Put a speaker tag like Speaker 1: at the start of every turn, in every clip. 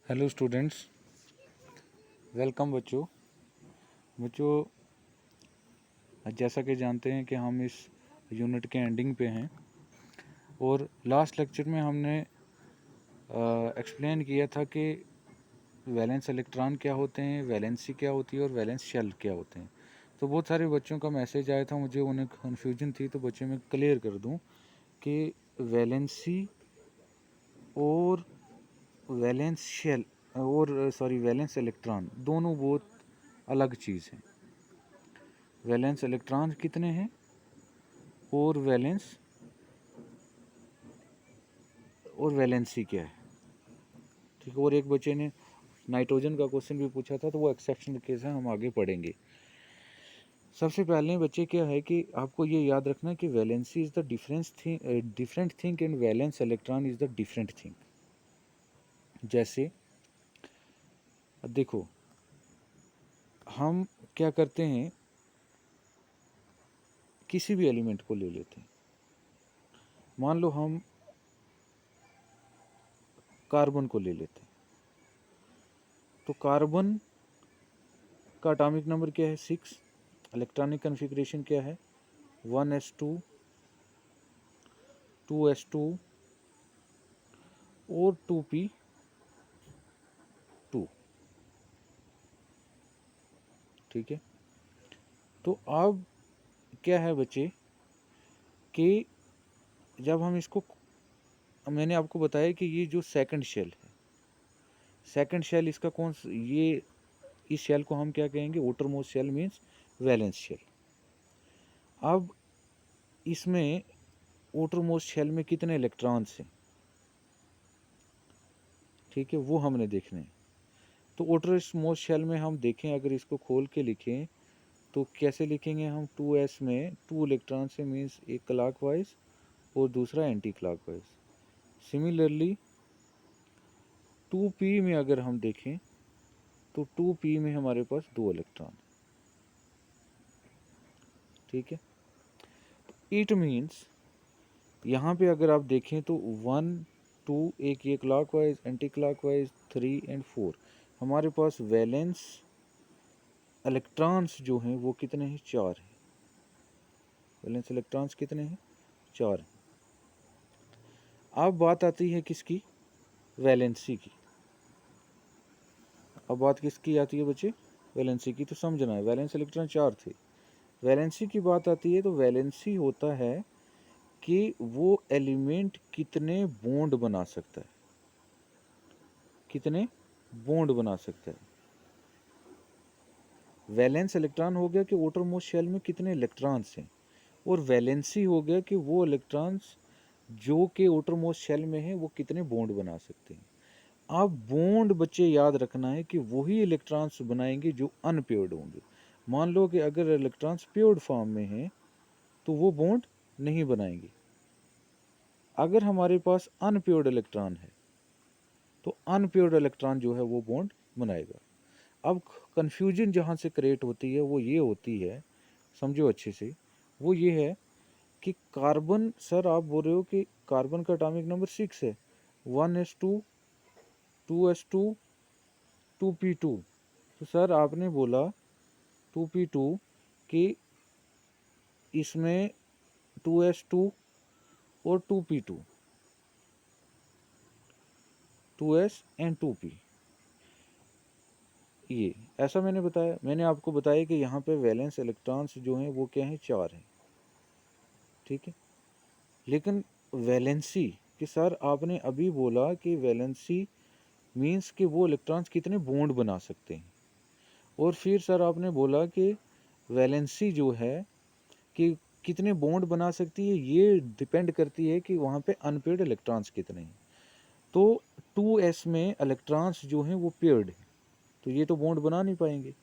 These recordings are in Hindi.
Speaker 1: हेलो स्टूडेंट्स, वेलकम बच्चों। जैसा कि जानते हैं कि हम इस यूनिट के एंडिंग पे हैं और लास्ट लेक्चर में हमने एक्सप्लेन किया था कि वैलेंस इलेक्ट्रॉन क्या होते हैं, वैलेंसी क्या होती है और वैलेंस शेल क्या होते हैं। तो बहुत सारे बच्चों का मैसेज आया था, मुझे उन्हें कन्फ्यूजन थी, तो बच्चे मैं क्लियर कर दूं कि वैलेंसी और वैलेंस शेल और वैलेंस इलेक्ट्रॉन दोनों बहुत अलग चीज़ हैं। वैलेंस इलेक्ट्रॉन कितने हैं और वैलेंसी क्या है, ठीक है। और एक बच्चे ने नाइट्रोजन का क्वेश्चन भी पूछा था, तो वो एक्सेप्शनल केस है, हम आगे पढ़ेंगे। सबसे पहले बच्चे क्या है कि आपको ये याद रखना है कि valency is the different thing and valence electron is the different thing. जैसे देखो, हम क्या करते हैं, किसी भी एलिमेंट को ले लेते हैं। मान लो हम कार्बन को ले लेते हैं, तो कार्बन का एटॉमिक नंबर क्या है? 6। इलेक्ट्रॉनिक कन्फिग्रेशन क्या है? 1s2 2s2 और 2p2, ठीक है। तो अब क्या है बच्चे कि जब हम इसको, मैंने आपको बताया कि ये जो सेकंड शेल है, सेकंड शेल इसका ये इस शेल को हम क्या कहेंगे? Outermost shell means valence shell. अब इसमें आउटरमोस्ट शेल में कितने इलेक्ट्रॉन्स हैं, ठीक है, वो हमने देखने हैं। तो आउटरमोस्ट शेल में हम देखें, अगर इसको खोल के लिखें तो कैसे लिखेंगे हम? 2s में 2 इलेक्ट्रॉन से मीन्स एक क्लॉकवाइज और दूसरा एंटी क्लॉकवाइज। सिमिलरली 2p में अगर हम देखें तो 2p में हमारे पास 2 इलेक्ट्रॉन, ठीक है। इट मीन्स यहाँ पे अगर आप देखें तो 1 2, एक ये क्लॉकवाइज, एंटी क्लॉकवाइज 3 एंड 4, हमारे पास वैलेंस इलेक्ट्रॉन्स जो हैं वो कितने हैं? 4 हैं। वैलेंस इलेक्ट्रॉन्स कितने हैं? 4 हैं। अब बात आती है किसकी? वैलेंसी की। अब बात किसकी आती है बच्चे? वैलेंसी की। तो समझना है, वैलेंस इलेक्ट्रॉन 4 थे। वैलेंसी की बात आती है तो वैलेंसी होता है कि वो एलिमेंट कितने बॉन्ड बना सकता है, कितने बॉन्ड बना सकता है। वैलेंस इलेक्ट्रॉन हो गया कि आउटरमोस्ट शेल में कितने इलेक्ट्रॉन्स हैं, और वैलेंसी हो गया कि वो इलेक्ट्रॉन्स जो कि आउटरमोस्ट शेल में है वो कितने बॉन्ड बना सकते हैं। अब बॉन्ड बच्चे याद रखना है कि वही इलेक्ट्रॉन्स बनाएंगे जो अनपेयर्ड होंगे। मान लो कि अगर इलेक्ट्रॉन्स पेयर्ड फॉर्म में हैं तो वो बॉन्ड नहीं बनाएंगे। अगर हमारे पास अनपेयर्ड इलेक्ट्रॉन है तो अनपेयर्ड इलेक्ट्रॉन जो है वो बॉन्ड बनाएगा। अब कन्फ्यूजन जहाँ से क्रिएट होती है वो ये होती है, समझो अच्छे से, वो ये है कि कार्बन, सर आप बोल रहे हो कि कार्बन का एटॉमिक नंबर 6 है, 1s2 2s2 2p2। तो सर आपने बोला 2p2 कि इसमें 2s2 और 2p2, 2s एंड 2p, ये ऐसा मैंने बताया। मैंने आपको बताया कि यहाँ पे वैलेंस इलेक्ट्रॉन्स जो हैं वो क्या हैं? 4 हैं, ठीक है। लेकिन वैलेंसी कि सर आपने अभी बोला कि वैलेंसी मीन्स कि वो इलेक्ट्रॉन्स कितने बॉन्ड बना सकते हैं, और फिर सर आपने बोला कि वैलेंसी जो है कि कितने बॉन्ड बना सकती है, ये डिपेंड करती है कि वहाँ पे अनपेयर्ड इलेक्ट्रॉन्स कितने हैं। तो 2s में इलेक्ट्रॉन्स जो हैं वो पेयर्ड हैं, तो ये तो बॉन्ड बना नहीं पाएंगे।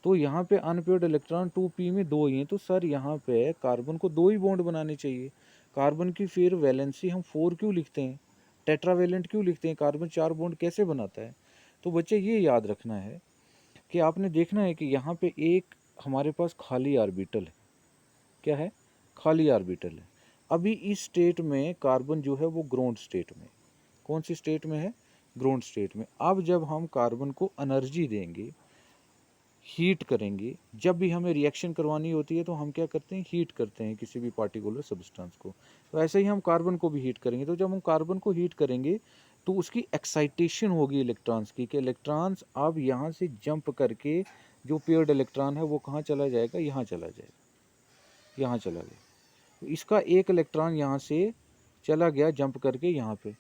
Speaker 1: तो यहाँ पे अनपेयर्ड इलेक्ट्रॉन 2p में 2 ही हैं, तो सर यहाँ पे कार्बन को 2 ही बॉन्ड बनाने चाहिए। कार्बन की फिर वैलेंसी हम 4 क्यों लिखते हैं, टेट्रावेलेंट क्यों लिखते हैं? कार्बन 4 बॉन्ड कैसे बनाता है? तो बच्चे ये याद रखना है कि आपने देखना है कि यहाँ पे एक हमारे पास खाली आर्बिटल है। क्या है? खाली आर्बिटल है। अभी इस स्टेट में कार्बन जो है वो ग्राउंड स्टेट में, कौन सी स्टेट में है? ग्राउंड स्टेट में। अब जब हम कार्बन को एनर्जी देंगे, हीट करेंगे, जब भी हमें रिएक्शन करवानी होती है तो हम क्या करते हैं, हीट करते हैं किसी भी पार्टिकुलर सब्सटेंस को। तो ऐसे ही हम कार्बन को भी हीट करेंगे। तो जब हम कार्बन को हीट करेंगे तो उसकी एक्साइटेशन होगी इलेक्ट्रॉन्स की, कि इलेक्ट्रॉन्स अब यहाँ से जंप करके, जो पेयर्ड इलेक्ट्रॉन है वो कहाँ चला जाएगा, यहाँ चला जाएगा, यहाँ चला गया। तो इसका एक इलेक्ट्रॉन यहाँ से चला गया जंप करके यहाँ पे।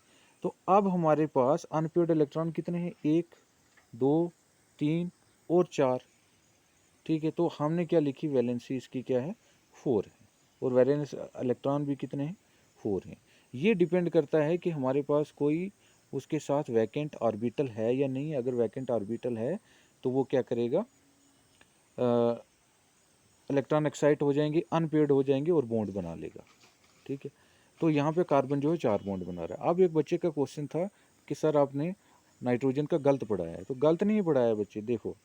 Speaker 1: तो अब हमारे पास अनपेयर्ड इलेक्ट्रॉन कितने हैं, 1 2 3 और 4। ठीक है, तो हमने क्या लिखी, वैलेंसी इसकी क्या है, 4 है, और वैलेंस इलेक्ट्रॉन भी कितने हैं, 4 हैं। ये डिपेंड करता है कि हमारे पास कोई उसके साथ वैकेंट ऑर्बिटल है या नहीं। अगर वैकेंट ऑर्बिटल है तो वो क्या करेगा, इलेक्ट्रॉन एक्साइट हो जाएंगे, अनपेयर्ड हो जाएंगे और बॉन्ड बना लेगा। ठीक है, तो यहाँ पे कार्बन जो है 4 बॉन्ड बना रहा है। अब एक बच्चे का क्वेश्चन था कि सर आपने नाइट्रोजन का गलत पढ़ाया है। तो गलत नहीं पढ़ाया बच्चे, देखो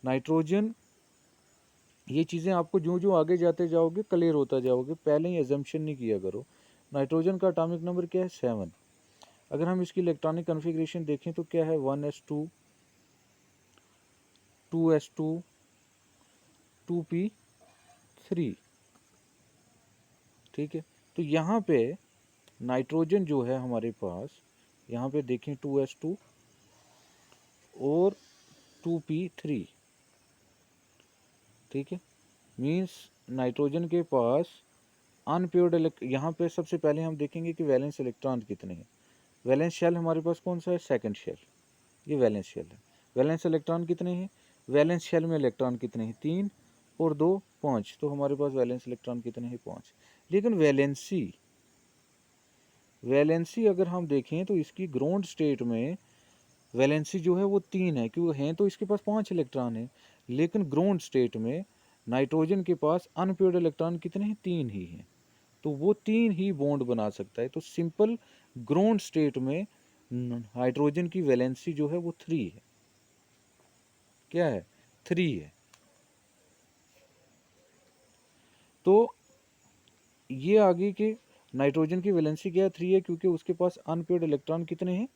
Speaker 1: नाइट्रोजन, ये चीज़ें आपको जो जो आगे जाते जाओगे क्लियर होता जाओगे, पहले ही एजम्पशन नहीं किया करो। नाइट्रोजन का एटॉमिक नंबर क्या है, 7। अगर हम इसकी इलेक्ट्रॉनिक कॉन्फ़िगरेशन देखें तो क्या है, 1s2 2s2 2p3। ठीक है, तो यहाँ पे नाइट्रोजन जो है हमारे पास, यहाँ पे देखें 2s2 और 2p3। ठीक है, मीन्स नाइट्रोजन के पास अनपेयर्ड यहाँ पे सबसे पहले हम देखेंगे कि वैलेंस इलेक्ट्रॉन कितने हैं। वैलेंस शेल हमारे पास कौन सा है, सेकंड शेल, ये वैलेंस शेल है। वैलेंस इलेक्ट्रॉन कितने हैं, वैलेंस शेल में इलेक्ट्रॉन कितने हैं, 3 और 2 5। तो हमारे पास वैलेंस इलेक्ट्रॉन कितने हैं, 5। लेकिन वैलेंसी अगर हम देखें तो इसकी ग्राउंड स्टेट में वैलेंसी जो है वो 3 है, क्योंकि हैं तो इसके पास 5 इलेक्ट्रॉन है। लेकिन ग्राउंड स्टेट में नाइट्रोजन के पास अनपेयर्ड इलेक्ट्रॉन कितने हैं, 3 ही हैं। तो वो 3 ही बॉन्ड बना सकता है। तो सिंपल ग्राउंड स्टेट में हाइड्रोजन की वैलेंसी जो है वो 3 है। क्या है, 3 है। तो ये आगे के नाइट्रोजन की वैलेंसी क्या है, 3 है, क्योंकि उसके पास अनपेयर्ड इलेक्ट्रॉन कितने हैं,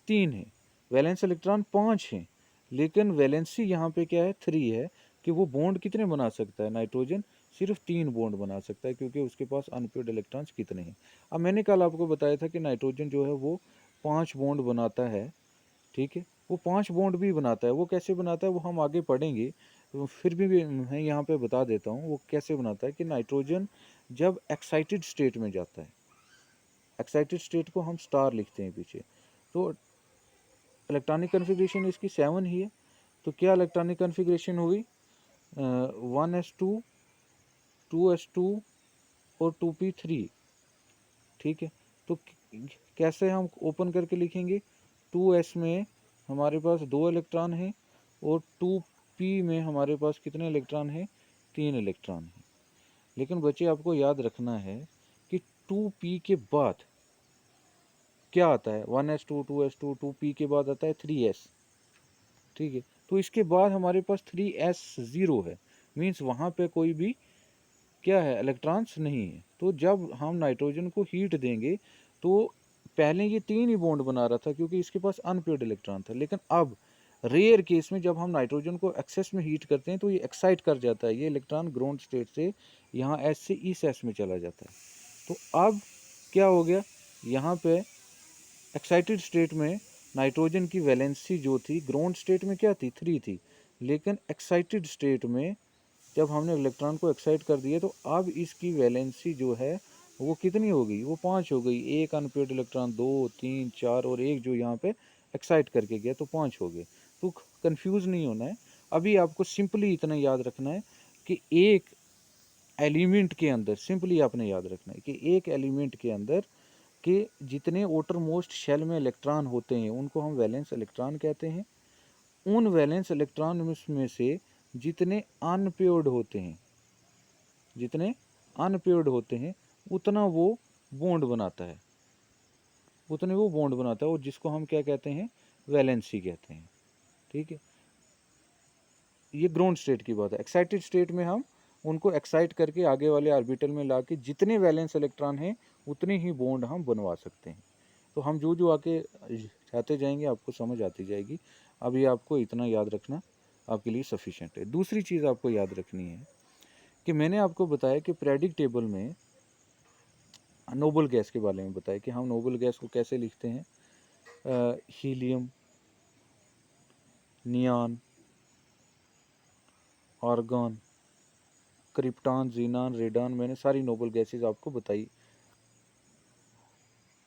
Speaker 1: 3 है। वैलेंस इलेक्ट्रॉन 5 हैं, लेकिन वैलेंसी यहाँ पे क्या है, 3 है, कि वो बॉन्ड कितने बना सकता है नाइट्रोजन, सिर्फ 3 बॉन्ड बना सकता है, क्योंकि उसके पास अनपेयर्ड इलेक्ट्रॉन्स कितने हैं। अब मैंने कल आपको बताया था कि नाइट्रोजन जो है वो 5 बॉन्ड बनाता है। ठीक है, वो 5 बॉन्ड भी बनाता है। वो कैसे बनाता है वो हम आगे पढ़ेंगे, तो फिर भी मैं यहाँ पे बता देता हूँ वो कैसे बनाता है। कि नाइट्रोजन जब एक्साइटेड स्टेट में जाता है, एक्साइटेड स्टेट को हम स्टार लिखते हैं पीछे, तो इलेक्ट्रॉनिक कन्फिग्रेशन इसकी 7 ही है। तो क्या इलेक्ट्रॉनिक कन्फिग्रेशन हुई, 1s2 2s2 और 2p3। ठीक है, तो कैसे हम ओपन करके लिखेंगे, 2s में हमारे पास 2 इलेक्ट्रॉन हैं और 2p में हमारे पास कितने इलेक्ट्रॉन हैं, 3 इलेक्ट्रॉन हैं। लेकिन बच्चे आपको याद रखना है कि 2p के बाद क्या आता है, 1s2 2s2 2p के बाद आता है 3s। ठीक है, तो इसके बाद हमारे पास 3s0 है, मीन्स वहाँ पे कोई भी क्या है, इलेक्ट्रॉन्स नहीं है। तो जब हम नाइट्रोजन को हीट देंगे तो पहले ये 3 ही बॉन्ड बना रहा था, क्योंकि इसके पास अनपेयर्ड इलेक्ट्रॉन था। लेकिन अब रेयर केस में जब हम नाइट्रोजन को एक्सेस में हीट करते हैं तो ये एक्साइट कर जाता है, ये इलेक्ट्रॉन ग्राउंड स्टेट से यहाँ एस से इस एस में चला जाता है। तो अब क्या हो गया, यहाँ पे एक्साइटेड स्टेट में नाइट्रोजन की वैलेंसी जो थी ग्राउंड स्टेट में क्या थी, 3 थी। लेकिन एक्साइटेड स्टेट में जब हमने इलेक्ट्रॉन को एक्साइट कर दिया तो अब इसकी वैलेंसी जो है वो कितनी हो गई, वो 5 हो गई। एक अनपेयर्ड इलेक्ट्रॉन, 2 3 4 और एक जो यहाँ पे एक्साइट करके गया, तो 5 हो गए। तो कंफ्यूज नहीं होना है। अभी आपको सिंपली इतना याद रखना है कि एक एलिमेंट के अंदर, सिंपली आपने याद रखना है कि एक एलिमेंट के अंदर के जितने outer मोस्ट शेल में इलेक्ट्रॉन होते हैं उनको हम वैलेंस इलेक्ट्रॉन कहते हैं। उन वैलेंस इलेक्ट्रॉन में से जितने अनपेयर्ड होते हैं, जितने अनपेयर्ड होते हैं उतना वो बॉन्ड बनाता है, उतने वो बॉन्ड बनाता है, और जिसको हम क्या कहते हैं, वैलेंसी कहते हैं। ठीक है, ये ग्राउंड स्टेट की बात है। एक्साइटेड स्टेट में हम उनको एक्साइट करके आगे वाले ऑर्बिटल में ला के जितने वैलेंस इलेक्ट्रॉन हैं उतने ही बॉन्ड हम बनवा सकते हैं। तो हम जो जो आगे चाहते जाएंगे आपको समझ आती जाएगी। अभी आपको इतना याद रखना आपके लिए सफिशिएंट है। दूसरी चीज़ आपको याद रखनी है कि मैंने आपको बताया कि पीरियोडिक टेबल में नोबल गैस के बारे में बताया कि हम नोबल गैस को कैसे लिखते हैं। Helium, neon, argon, krypton, xenon, radon, मैंने सारी नोबल गैसेस आपको बताई।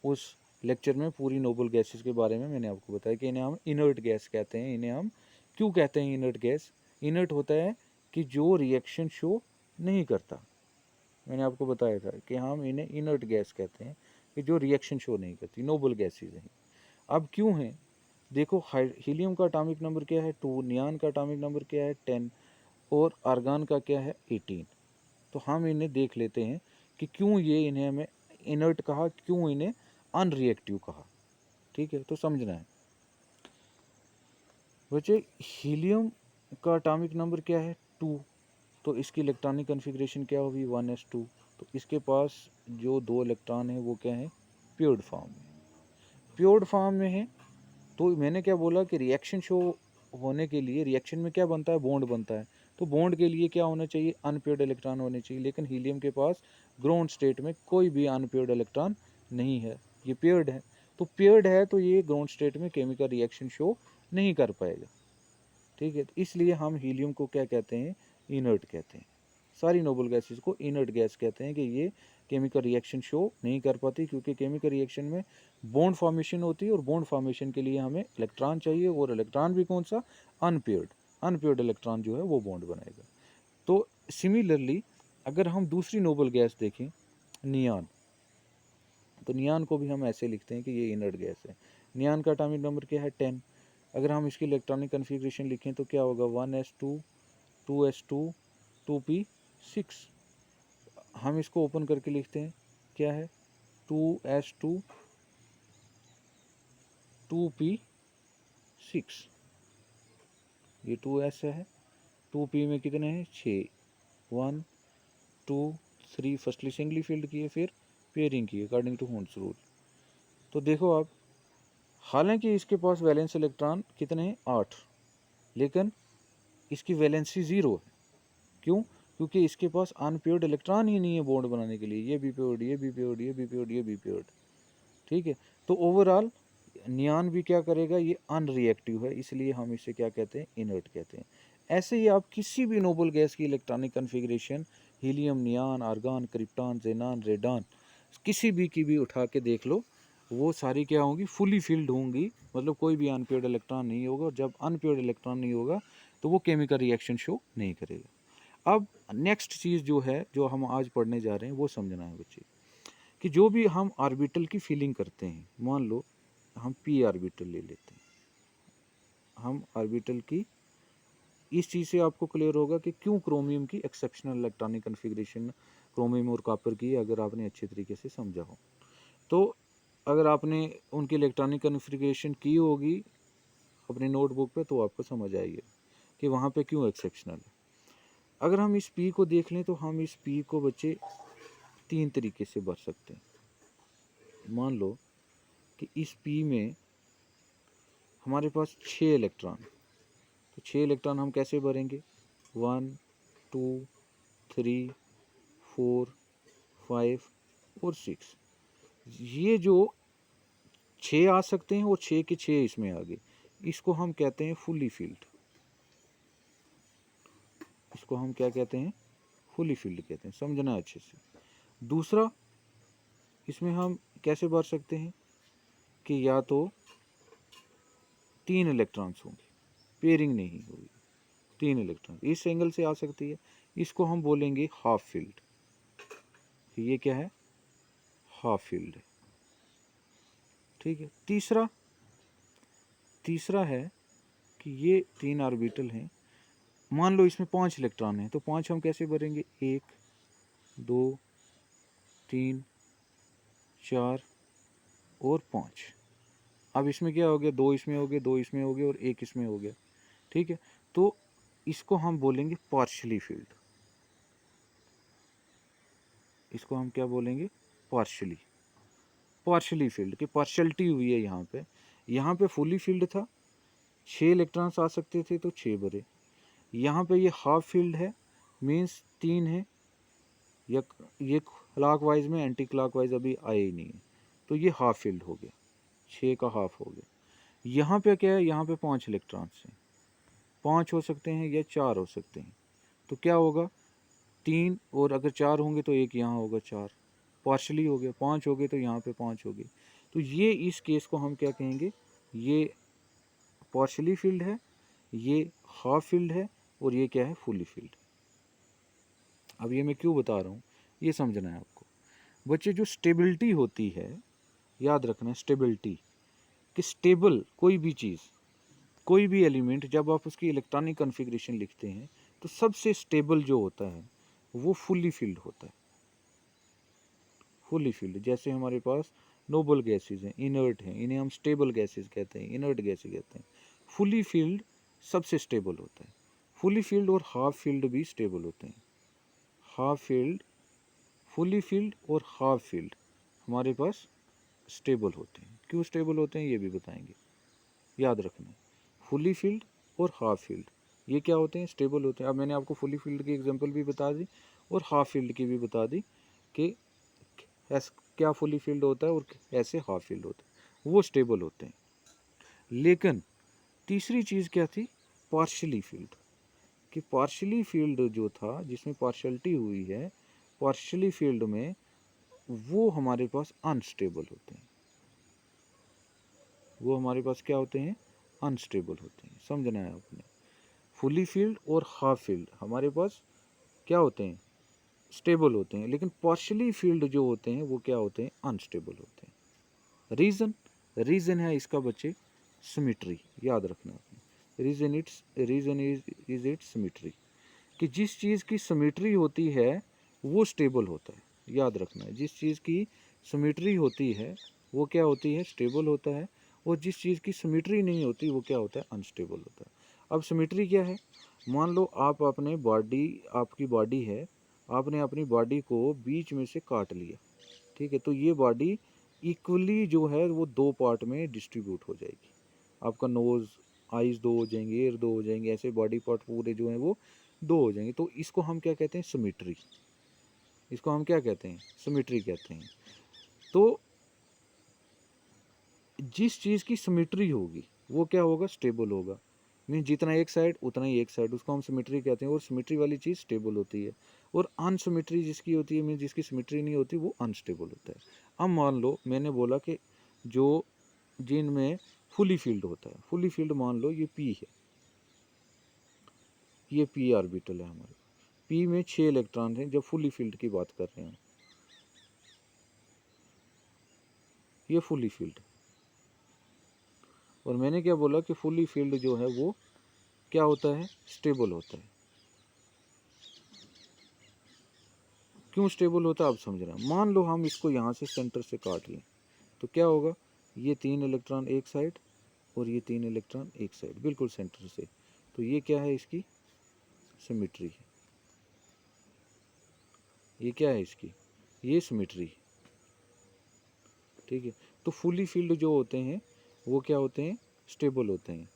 Speaker 1: उस लेक्चर में पूरी नोबल गैसेस के बारे में मैंने आपको बताया कि इन्हें हम इनर्ट गैस कहते हैं। इन्हें हम क्यों कहते हैं इनर्ट गैस? इनर्ट होता है कि जो रिएक्शन शो नहीं करता। मैंने आपको बताया था कि हम इन्हें इनर्ट गैस कहते हैं कि जो रिएक्शन शो नहीं करती, नोबल गैसेज हैं। अब क्यों हैं? देखो, हीलियम का एटॉमिक नंबर क्या है 2, नियान का एटॉमिक नंबर क्या है 10 और आर्गन का क्या है 18। तो हम इन्हें देख लेते हैं कि क्यों ये इन्हें हमें इनर्ट कहा, क्यों इन्हें अनरिएक्टिव कहा। ठीक है, तो समझना है बच्चे। हीलियम का एटॉमिक नंबर क्या है 2, तो इसकी इलेक्ट्रॉनिक कन्फिग्रेशन क्या होगी 1s2। तो इसके पास जो 2 इलेक्ट्रॉन है वो क्या है, प्योर्ड फॉर्म में। प्योर्ड फॉर्म में है तो मैंने क्या बोला कि रिएक्शन शो होने के लिए रिएक्शन में क्या बनता है, बॉन्ड बनता है। तो बॉन्ड के लिए क्या होना चाहिए, अनपेयर्ड इलेक्ट्रॉन होने चाहिए। लेकिन हीलियम के पास ग्राउंड स्टेट में कोई भी अनपेयर्ड इलेक्ट्रॉन नहीं है, ये पेयर्ड है। तो पेयर्ड है तो ये ग्राउंड स्टेट में केमिकल रिएक्शन शो नहीं कर पाएगा। ठीक है, तो इसलिए हम हीलियम को क्या कहते हैं, इनर्ट कहते हैं। सारी नोबल गैसेस को इनर्ट गैस कहते हैं कि ये केमिकल रिएक्शन शो नहीं कर पाती, क्योंकि केमिकल रिएक्शन में बॉन्ड फॉर्मेशन होती है और बॉन्ड फॉर्मेशन के लिए हमें इलेक्ट्रॉन चाहिए, और इलेक्ट्रॉन भी कौन सा, अनपेयर्ड। अनपेयर्ड इलेक्ट्रॉन जो है वो बॉन्ड बनाएगा। तो सिमिलरली अगर हम दूसरी नोबल गैस देखें, नियान, तो नियान को भी हम ऐसे लिखते हैं कि ये इनर्ट गैस है। नियान का एटॉमिक नंबर क्या है 10। अगर हम इसकी इलेक्ट्रॉनिक कन्फिग्रेशन लिखें तो क्या होगा 1s2, 2s2, 2p6। हम इसको ओपन करके लिखते हैं, क्या है 2s2, 2p6। ये 2s है, 2p में कितने हैं 6, 1 2 3 फर्स्टली सिंगली फील्ड किए, फिर पेयरिंग किए अकॉर्डिंग टू हॉर्न्स रूल। तो देखो आप, हालांकि इसके पास वैलेंस इलेक्ट्रॉन कितने हैं 8, लेकिन इसकी वैलेंसी 0 है। क्यों? क्योंकि इसके पास अनपेयर्ड इलेक्ट्रॉन ही नहीं है बॉन्ड बनाने के लिए। ये भी पेयर्ड, ये भी पेयर्ड, ये भी पेयर्ड, ये भी पेयर्ड। ठीक है, तो ओवरऑल नियान भी क्या करेगा, ये अनरिएक्टिव है, इसलिए हम इसे क्या कहते हैं, इनर्ट कहते हैं। ऐसे ही आप किसी भी नोबल गैस की electronic configuration, helium, neon, argon, krypton, xenon, radon, किसी भी की भी उठा के देख लो, वो सारी क्या होंगी, फुली फिल्ड होंगी। मतलब कोई भी अनपेयर्ड इलेक्ट्रॉन नहीं होगा, और जब अनपेयर्ड इलेक्ट्रॉन नहीं होगा तो वो केमिकल रिएक्शन शो नहीं करेगा। अब नेक्स्ट चीज़ जो है, जो हम आज पढ़ने जा रहे हैं, वो समझना है बच्चे, कि जो भी हम ऑर्बिटल की फीलिंग करते हैं, मान लो हम पी ऑर्बिटल ले लेते हैं, हम ऑर्बिटल की, इस चीज़ से आपको क्लियर होगा कि क्यों क्रोमियम की एक्सेप्शनल इलेक्ट्रॉनिक कन्फिग्रेशन क्रोमियम और कॉपर की, अगर आपने अच्छे तरीके से समझा हो। तो अगर आपने उनकी इलेक्ट्रॉनिक कन्फिग्रेशन की होगी अपने नोटबुक पे, तो आपको समझ आएगी कि वहाँ पे क्यों एक्सेप्शनल है। अगर हम इस पी को देख लें तो हम इस पी को बच्चे 3 तरीके से भर सकते हैं। मान लो कि इस पी में हमारे पास 6 इलेक्ट्रॉन, तो 6 इलेक्ट्रॉन हम कैसे भरेंगे, 1 2 3 4 5 और 6। ये जो 6 आ सकते हैं और 6 के 6 इसमें आ गए, इसको हम कहते हैं फुली फील्ड। इसको हम क्या कहते हैं, फुली फील्ड कहते हैं, समझना अच्छे से। दूसरा, इसमें हम कैसे भर सकते हैं कि या तो 3 इलेक्ट्रॉन्स होंगे, पेयरिंग नहीं होगी, 3 इलेक्ट्रॉन इस एंगल से आ सकती है, इसको हम बोलेंगे हाफ फील्ड। ये क्या है, हाफ फील्ड है। ठीक है, तीसरा, तीसरा है कि ये 3 ऑर्बिटल हैं, मान लो इसमें 5 इलेक्ट्रॉन हैं, तो 5 हम कैसे भरेंगे, 1 2 3 4 और 5। अब इसमें क्या हो गया, 2 इसमें हो गए, 2 इसमें हो गए और 1 इसमें हो गया। ठीक है, तो इसको हम बोलेंगे पार्शली फील्ड। इसको हम क्या बोलेंगे, पार्शली, पार्शली फील्ड की पार्शलिटी हुई है यहाँ पे। यहाँ पे फुली फील्ड था, 6 इलेक्ट्रॉन्स आ सकते थे तो 6 भरे। यहाँ पे ये हाफ फील्ड है, मीन्स 3 है, या ये क्लॉकवाइज में एंटी क्लॉकवाइज अभी आए ही नहीं है, तो ये हाफ फील्ड हो गया, 6 का हाफ हो गया। यहाँ पे क्या है, यहाँ पे 5 इलेक्ट्रॉन्स हैं, 5 हो सकते हैं या 4 हो सकते हैं, तो क्या होगा 3, और अगर 4 होंगे तो एक यहाँ होगा 4, पार्शली हो गया। 5 हो गए तो यहाँ पे 5 हो गए। तो ये इस केस को हम क्या कहेंगे, ये पार्शली फील्ड है, ये हाफ फील्ड है, और ये क्या है, फुली फील्ड। अब ये मैं क्यों बता रहा हूँ, ये समझना है आपको बच्चे। जो स्टेबिलिटी होती है, याद रखना स्टेबिलिटी, कि स्टेबल कोई भी चीज़, कोई भी एलिमेंट, जब आप उसकी इलेक्ट्रॉनिक कॉन्फ़िगरेशन लिखते हैं तो सबसे स्टेबल जो होता है वो फुली फील्ड होता है। फुली फील्ड, जैसे हमारे पास नोबल गैसेज हैं, इनर्ट हैं, इन्हें हम स्टेबल गैसेज कहते हैं, इनर्ट गैसेज कहते हैं। फुली फील्ड सबसे स्टेबल होता है। फुली फील्ड और हाफ फील्ड भी स्टेबल होते हैं। हाफ फील्ड, फुली फील्ड और हाफ फील्ड हमारे पास स्टेबल होते हैं। क्यों स्टेबल होते हैं ये भी बताएंगे, याद रखना। फुली फील्ड और हाफ फील्ड ये क्या होते हैं, स्टेबल होते हैं। अब मैंने आपको फुली फील्ड की एग्जांपल भी बता दी और हाफ फील्ड की भी बता दी कि क्या फुली फील्ड होता है और ऐसे हाफ फील्ड होता है, वो स्टेबल होते हैं। लेकिन तीसरी चीज़ क्या थी, पार्शली फील्ड, कि पार्शली फील्ड जो था, जिसमें पार्शलिटी हुई है, पार्शली फील्ड में वो हमारे पास अनस्टेबल होते हैं। वो हमारे पास क्या होते हैं, अनस्टेबल होते हैं। समझना है आपने। फुली फील्ड और हाफ फील्ड हमारे पास क्या होते हैं, स्टेबल होते हैं, लेकिन पार्शली फील्ड जो होते हैं वो क्या होते हैं, अनस्टेबल होते हैं। रीज़न है इसका बच्चे, सिमिट्री, याद रखना आपने। रीज़न इज इट सिमिट्री, कि जिस चीज़ की सिमिट्री होती है वो स्टेबल होता है। याद रखना है, जिस चीज़ की सिमिट्री होती है वो क्या होती है, स्टेबल होता है, और जिस चीज़ की सिमिट्री नहीं होती वो क्या होता है, अनस्टेबल होता है। अब सिमिट्री क्या है, मान लो आप अपने बॉडी, आपकी बॉडी है, आपने अपनी बॉडी को बीच में से काट लिया, ठीक है, तो ये बॉडी इक्वली जो है वो 2 पार्ट में डिस्ट्रीब्यूट हो जाएगी। आपका नोज़, आइज़ 2 हो जाएंगे, ईयर 2 हो जाएंगे, ऐसे बॉडी पार्ट पूरे जो हैं वो 2 हो जाएंगे। तो इसको हम क्या कहते हैं, सिमिट्री। इसको हम क्या कहते हैं, सिमिट्री कहते हैं। तो जिस चीज़ की सिमिट्री होगी वो क्या होगा, स्टेबल होगा। मीन जितना एक साइड उतना ही एक साइड, उसको हम सिमिट्री कहते हैं, और सिमिट्री वाली चीज़ स्टेबल होती है। और अनसिमिट्री जिसकी होती है, मीन जिसकी सिमिट्री नहीं होती, वो अनस्टेबल होता है। अब मान लो मैंने बोला कि जो जिनमें फुली फील्ड होता है, फुली फील्ड मान लो ये पी है, ये पी ऑर्बिटल है हमारे। पी में 6 इलेक्ट्रॉन हैं, जब फुली फील्ड की बात कर रहे हैं, ये फुली फील्ड। और मैंने क्या बोला कि फुली फील्ड जो है वो क्या होता है, स्टेबल होता है। क्यों स्टेबल होता है आप समझ रहे हैं। मान लो हम इसको यहाँ से सेंटर से काट लें, तो क्या होगा, ये 3 इलेक्ट्रॉन एक साइड और ये 3 इलेक्ट्रॉन एक साइड, बिल्कुल सेंटर से। तो ये क्या है, इसकी सिमिट्री है। ये क्या है इसकी, ये सिमिट्री है, ठीक है। तो फुली फील्ड जो होते हैं वो क्या होते हैं, स्टेबल होते हैं।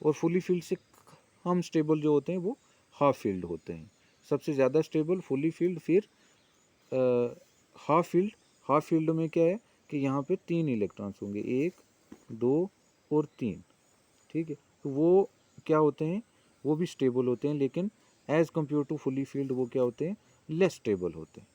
Speaker 1: और फुली फील्ड से हम स्टेबल जो होते हैं वो हाफ फील्ड होते हैं। सबसे ज़्यादा स्टेबल फुली फील्ड, फिर हाफ फील्ड। हाफ फील्ड में क्या है कि यहाँ पे 3 इलेक्ट्रॉन्स होंगे, 1 2 और 3, ठीक है। तो वो क्या होते हैं, वो भी स्टेबल होते हैं, लेकिन as compare to fully filled वो क्या होते हैं, लेस स्टेबल होते हैं,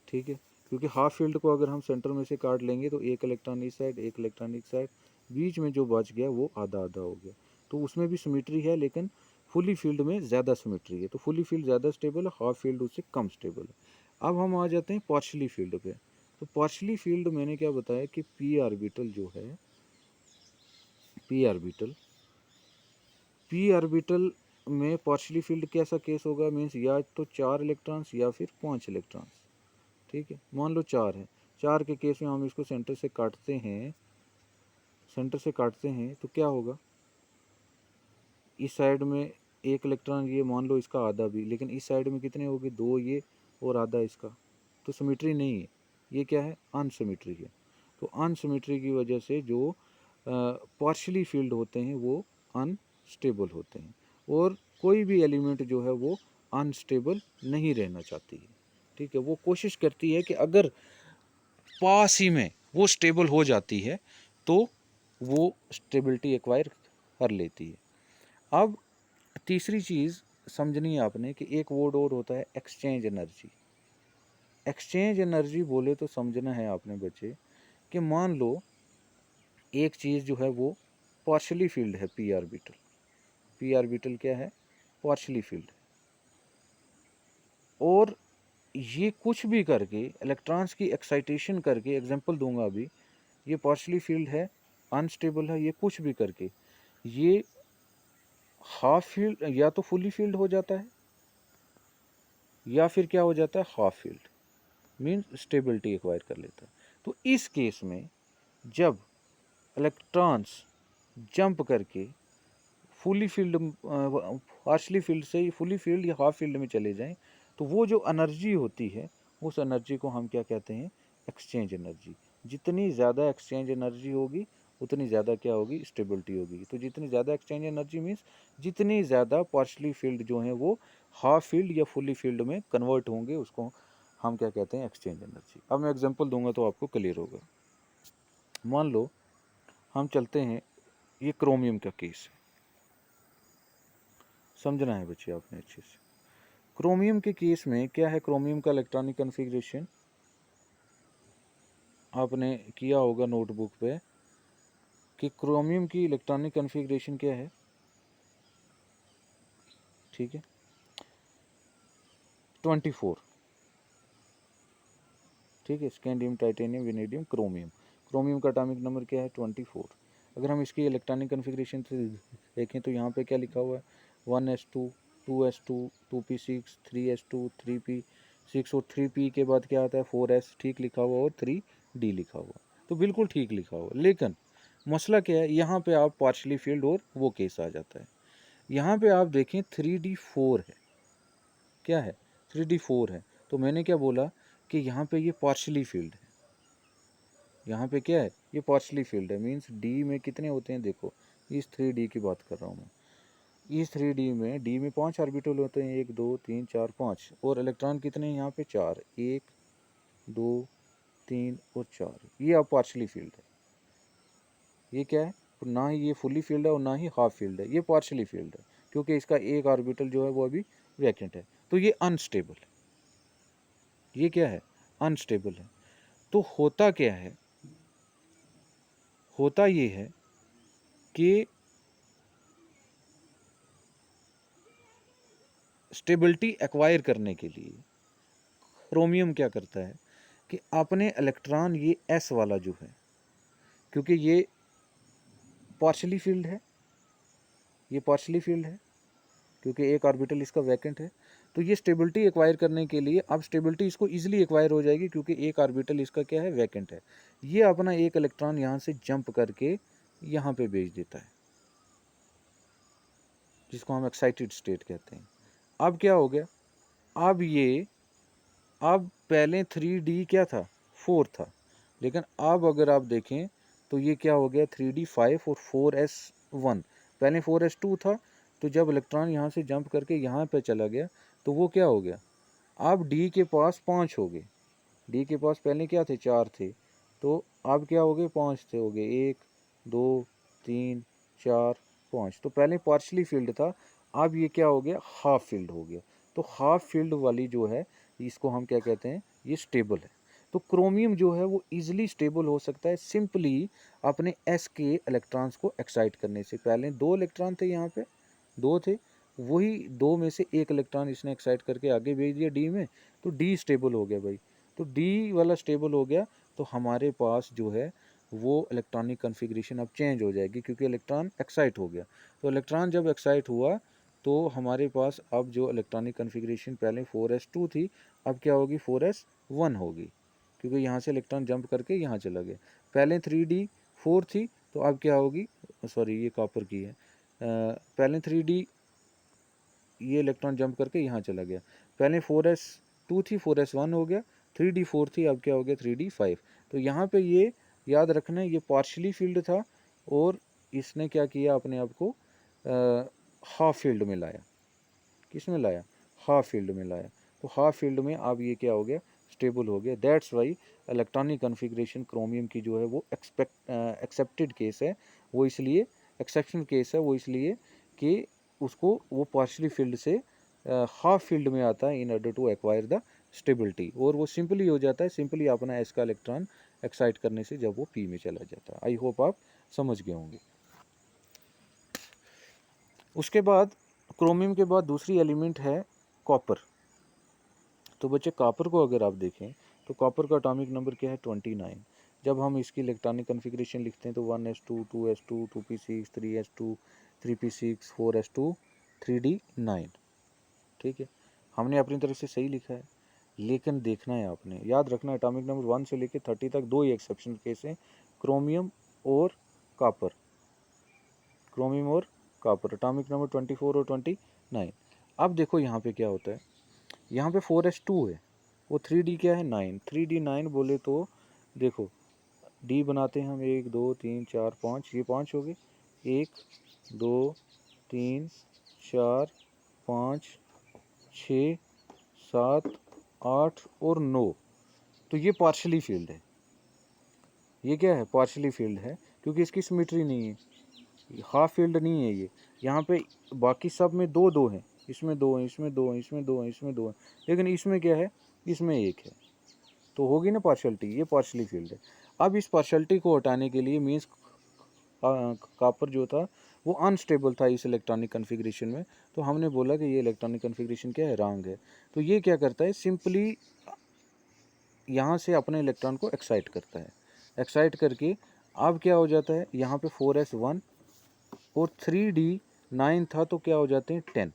Speaker 1: ठीक है। क्योंकि हाफ फील्ड को अगर हम सेंटर में से काट लेंगे तो एक इलेक्ट्रॉन इस साइड, एक इलेक्ट्रॉन इस साइड, बीच में जो बच गया वो आधा आधा हो गया। तो उसमें भी सिमिट्री है, लेकिन फुली फील्ड में ज़्यादा सिमिट्री है। तो फुली फील्ड ज़्यादा स्टेबल है, हाफ फील्ड उससे कम स्टेबल है। अब हम आ जाते हैं पार्शली फील्ड पे। तो पार्शली फील्ड मैंने क्या बताया कि पी ऑर्बिटल जो है, पी ऑर्बिटल, पी ऑर्बिटल में पार्शली फील्ड कैसा केस होगा, मीन्स या तो 4 इलेक्ट्रॉन्स या फिर 5 इलेक्ट्रॉन्स, ठीक है। मान लो 4 है, 4 के केस में हम इसको सेंटर से काटते हैं, सेंटर से काटते हैं तो क्या होगा, इस साइड में एक इलेक्ट्रॉन, ये मान लो इसका आधा भी, लेकिन इस साइड में कितने हो गए, 2 ये और आधा इसका, तो सिमिट्री नहीं है, ये क्या है, अनसिमिट्री है। तो अनसिमेट्री की वजह से जो पार्शली फील्ड होते हैं वो अनस्टेबल होते हैं, और कोई भी एलिमेंट जो है वो अनस्टेबल नहीं रहना चाहती है। ठीक है, वो कोशिश करती है कि अगर पास ही में वो स्टेबल हो जाती है तो वो स्टेबिलिटी एक्वायर कर लेती है। अब तीसरी चीज़ समझनी है आपने कि एक वर्ड और होता है एक्सचेंज एनर्जी। एक्सचेंज एनर्जी बोले तो समझना है आपने बच्चे कि मान लो एक चीज़ जो है वो पार्शली फील्ड है, पी ऑर्बिटल। पी ऑर्बिटल क्या है? पार्शली फील्ड है, और ये कुछ भी करके इलेक्ट्रॉन्स की एक्साइटेशन करके, एग्जांपल दूंगा अभी, ये पार्शली फील्ड है, अनस्टेबल है, ये कुछ भी करके ये हाफ फील्ड या तो फुली फील्ड हो जाता है या फिर क्या हो जाता है, half field, means stability acquire कर लेता है। तो इस केस में जब इलेक्ट्रॉन्स जंप करके फुली फील्ड, पार्शली फील्ड से फुली फील्ड या हाफ फील्ड में चले जाएं, तो वो जो एनर्जी होती है उस एनर्जी को हम क्या कहते हैं? Exchange energy. जितनी ज़्यादा एक्सचेंज एनर्जी होगी उतनी ज़्यादा क्या होगी? स्टेबिलिटी होगी। तो जितनी ज़्यादा एक्सचेंज एनर्जी मीन्स जितनी ज़्यादा पार्शली फील्ड जो है वो हाफ फील्ड या फुली फील्ड में कन्वर्ट होंगे, उसको हम क्या कहते हैं? Exchange energy. अब मैं एग्जांपल दूंगा तो आपको क्लियर होगा। मान लो हम चलते हैं, ये क्रोमियम का केस है, समझना है बच्चे आपने अच्छे से। क्रोमियम के केस में क्या है? क्रोमियम का इलेक्ट्रॉनिक कॉन्फ़िगरेशन आपने किया होगा नोटबुक पे कि क्रोमियम की इलेक्ट्रॉनिक कॉन्फ़िगरेशन क्या है? ठीक है, 24। ठीक है, scandium, titanium, vanadium, chromium. Chromium का एटॉमिक नंबर क्या है? 24। अगर हम इसकी इलेक्ट्रॉनिक कॉन्फ़िगरेशन से देखें तो यहाँ पे क्या लिखा हुआ है? 1s2, 2s2, 2p6, 3s2, 3p6, और 3p के बाद क्या आता है? 4s, ठीक लिखा हुआ, और 3d लिखा हुआ। तो बिल्कुल ठीक लिखा हुआ, लेकिन मसला क्या है? यहाँ पे आप पार्शली फील्ड और वो केस आ जाता है। यहाँ पे आप देखें 3d4 है। क्या है? 3d4 है। तो मैंने क्या बोला कि यहाँ पे ये पार्शली फील्ड है। यहाँ पे क्या है? ये पार्शली फील्ड है, मीन्स डी में कितने होते हैं? देखो, इस 3d की बात कर रहा हूँ मैं। इस 3d में डी में 5 ऑर्बिटल होते हैं, 1 2 3 4 5, और इलेक्ट्रॉन कितने हैं यहाँ पे? 4, 1 2 3 और 4। ये अब पार्शली फील्ड है। ये क्या है? ना ही ये फुली फील्ड है और ना ही हाफ फील्ड है, ये पार्शली फील्ड है, क्योंकि इसका एक ऑर्बिटल जो है वो अभी वैकेंट है। तो ये अनस्टेबल है। ये क्या है? अनस्टेबल है। तो होता क्या है? होता ये है कि स्टेबिलिटी एक्वायर करने के लिए क्रोमियम क्या करता है कि अपने इलेक्ट्रॉन, ये एस वाला जो है, क्योंकि ये पार्शली फील्ड है, ये पार्शली फील्ड है क्योंकि एक ऑर्बिटल इसका वैकेंट है, तो ये स्टेबिलिटी एक्वायर करने के लिए, अब स्टेबिलिटी इसको इजीली एक्वायर हो जाएगी क्योंकि एक ऑर्बिटल इसका क्या है? वैकेंट है। ये अपना एक इलेक्ट्रॉन यहाँ से जंप करके यहाँ पे भेज देता है, जिसको हम एक्साइटेड स्टेट कहते हैं। अब क्या हो गया? अब ये, अब पहले 3d क्या था? 4 था, लेकिन अब अगर आप देखें तो ये क्या हो गया? 3d 5 और 4s1। पहले 4s2 था, तो जब इलेक्ट्रॉन यहाँ से जंप करके यहाँ पे चला गया तो वो क्या हो गया? अब d के पास 5 हो गए। d के पास पहले क्या थे? 4 थे, तो अब क्या हो गए? 5 थे, हो गए 1 2 3 4 5। तो पहले पार्शली फील्ड था, अब ये क्या हो गया? हाफ फील्ड हो गया। तो हाफ फील्ड वाली जो है, इसको हम क्या कहते हैं? ये स्टेबल है। तो क्रोमियम जो है वो इजीली स्टेबल हो सकता है सिंपली अपने s के इलेक्ट्रॉन्स को एक्साइट करने से। पहले 2 इलेक्ट्रॉन थे, यहाँ पे 2 थे, वही 2 में से एक इलेक्ट्रॉन इसने एक्साइट करके आगे भेज दिया d में, तो d स्टेबल हो गया भाई। तो d वाला स्टेबल हो गया, तो हमारे पास जो है वो इलेक्ट्रॉनिक कॉन्फ़िगरेशन अब चेंज हो जाएगी क्योंकि इलेक्ट्रॉन एक्साइट हो गया। तो इलेक्ट्रॉन जब एक्साइट हुआ तो हमारे पास अब जो इलेक्ट्रॉनिक कॉन्फ़िगरेशन पहले 4s2 थी, अब क्या होगी? 4s1 होगी, क्योंकि यहाँ से इलेक्ट्रॉन जंप करके यहाँ चला गया। पहले 3d4 थी, तो अब क्या होगी? सॉरी, ये कॉपर की है। पहले 3d, ये इलेक्ट्रॉन जंप करके यहाँ चला गया। पहले 4s2 थी, 4s1 हो गया, 3d4 थी, अब क्या हो गया? 3d5। तो यहाँ पे ये याद रखना ये पार्शली फील्ड था और इसने क्या किया, अपने आप को हाफ फील्ड में लाया। किस में लाया? हाफ फील्ड में लाया। तो हाफ फील्ड में अब ये क्या हो गया, स्टेबल हो गया। That's why electronic configuration chromium की जो है वो एक्सेप्टेड केस है, वो इसलिए एक्सेप्शनल केस है, वो इसलिए कि उसको वो पार्शली फील्ड से हाफ फील्ड में आता है in order to acquire the stability, और वो सिंपली हो जाता है, सिंपली अपना एस का इलेक्ट्रॉन एक्साइट करने से जब वो पी में चला जाता है। आई होप आप समझ गए होंगे। उसके बाद क्रोमियम के बाद दूसरी एलिमेंट है कॉपर। तो बच्चे कॉपर को अगर आप देखें तो कॉपर का एटॉमिक नंबर क्या है? 29। जब हम इसकी इलेक्ट्रॉनिक कन्फिग्रेशन लिखते हैं तो 1s2 2s2 2p6 3s2 3p6 4s2 3d9। ठीक है, हमने अपनी तरफ से सही लिखा है, लेकिन देखना है आपने, याद रखना एटॉमिक नंबर 1 से लेकर 30 तक दो ही एक्सेप्शनल केस हैं, क्रोमियम और कॉपर। क्रोमियम और कॉपर एटॉमिक नंबर 24 और 29। अब देखो यहाँ पे क्या होता है, यहाँ पे 4s2 है, वो 3d क्या है? 9। 3d9 बोले तो देखो डी बनाते हैं हम, 1 2 3 4 5, ये 5 हो गए, 1 2 3 4 5 6 7 8 और 9। तो ये पार्शली फील्ड है, ये क्या है? पार्शली फील्ड है, क्योंकि इसकी सिमेट्री नहीं है, हाफ फील्ड नहीं है ये। यहाँ पे बाकी सब में दो दो हैं, इसमें दो हैं, इसमें दो हैं, इसमें दो हैं, इसमें दो हैं, लेकिन इसमें क्या है? इसमें एक है। तो होगी ना पार्शलिटी, ये पार्शली फील्ड है। अब इस पार्शलिटी को हटाने के लिए मीन्स कॉपर जो था वो अनस्टेबल था इस इलेक्ट्रॉनिक कन्फिग्रेशन में, तो हमने बोला कि ये इलेक्ट्रॉनिक कन्फिग्रेशन क्या है? रॉन्ग है। तो ये क्या करता है? सिंपली यहाँ से अपने इलेक्ट्रॉन को एक्साइट करता है, एक्साइट करके अब क्या हो जाता है, यहाँ पे 4s1 और 3d9 था, तो क्या हो जाते हैं? 10।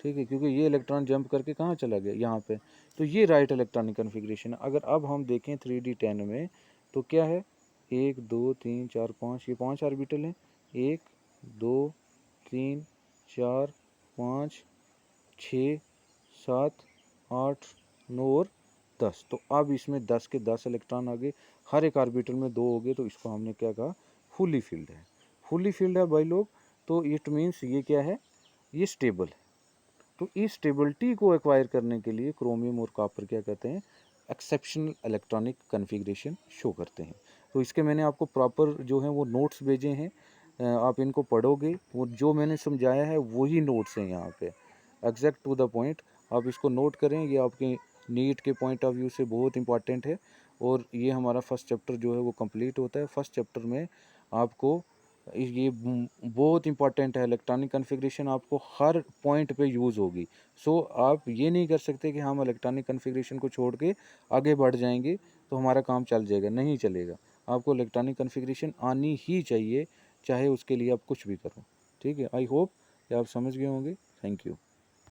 Speaker 1: ठीक है, क्योंकि ये इलेक्ट्रॉन जंप करके कहाँ चला गया? यहाँ पे। तो ये राइट इलेक्ट्रॉनिक कन्फिग्रेशन है। अगर अब हम देखें 3d10 में तो क्या है? 1 2 3 4 5, ये 5 ऑर्बिटल हैं, 1 2 3 4 5 6 7 8 9 और 10। तो अब इसमें 10 के 10 इलेक्ट्रॉन आ गए, हर एक ऑर्बिटल में 2 हो गए, तो इसको हमने क्या कहा? फुली फील्ड है। फुली फील्ड है भाई लोग, तो इट मीन्स ये क्या है? ये स्टेबल है। तो इस स्टेबिलिटी को एक्वायर करने के लिए क्रोमियम और कॉपर क्या कहते हैं? एक्सेप्शनल इलेक्ट्रॉनिक कन्फिग्रेशन शो करते हैं। तो इसके मैंने आपको प्रॉपर जो है वो नोट्स भेजे हैं, आप इनको पढ़ोगे, वो जो मैंने समझाया है वही नोट्स हैं यहाँ पे, एग्जैक्ट टू द पॉइंट। आप इसको नोट करें, ये आपके नीट के पॉइंट ऑफ व्यू से बहुत इंपॉर्टेंट है। और ये हमारा फर्स्ट चैप्टर जो है वो कंप्लीट होता है। फर्स्ट चैप्टर में आपको ये बहुत इंपॉर्टेंट है, इलेक्ट्रॉनिक कन्फिग्रेशन आपको हर पॉइंट पे यूज़ होगी। सो आप ये नहीं कर सकते कि हम इलेक्ट्रॉनिक कन्फिग्रेशन को छोड़ के आगे बढ़ जाएंगे तो हमारा काम चल जाएगा, नहीं चलेगा। आपको इलेक्ट्रॉनिक कन्फिग्रेशन आनी ही चाहिए, चाहे उसके लिए आप कुछ भी करो। ठीक है, आई होप कि आप समझ गए होंगे। Thank you.